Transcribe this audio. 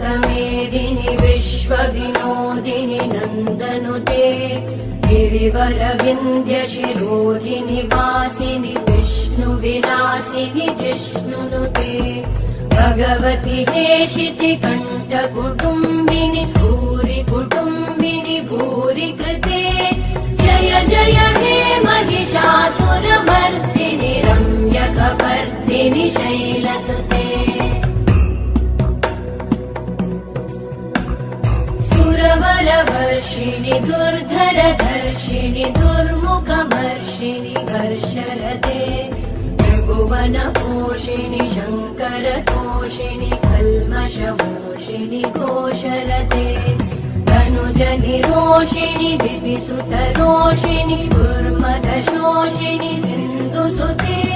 वन्दितमेदिनि विश्वविनोदिनि नन्दनुते गिरिवरविन्ध्यशिरोधिनि वासिनि विष्णुविलासिनि जिष्णुनुते भगवति हेशिति कण्ठकुटुम्बिनि भूरि कुटुम्बिनि भूरि कृते जय जय हे महिषासुरमर्दिनि रम्यकपर्दिनि शैलसुते सुरवरवर्षिणि दुर्धरधर्षिणि दुर्मुखमर्षिणि हर्षरते त्रिभुवनपोषिणि शङ्करतोषिणि कल्मषमोषिणि घोषरते तनुजनिरोषिणि दिविसुतरोषिणि दुर्मदशोषिणि सिन्धुसुते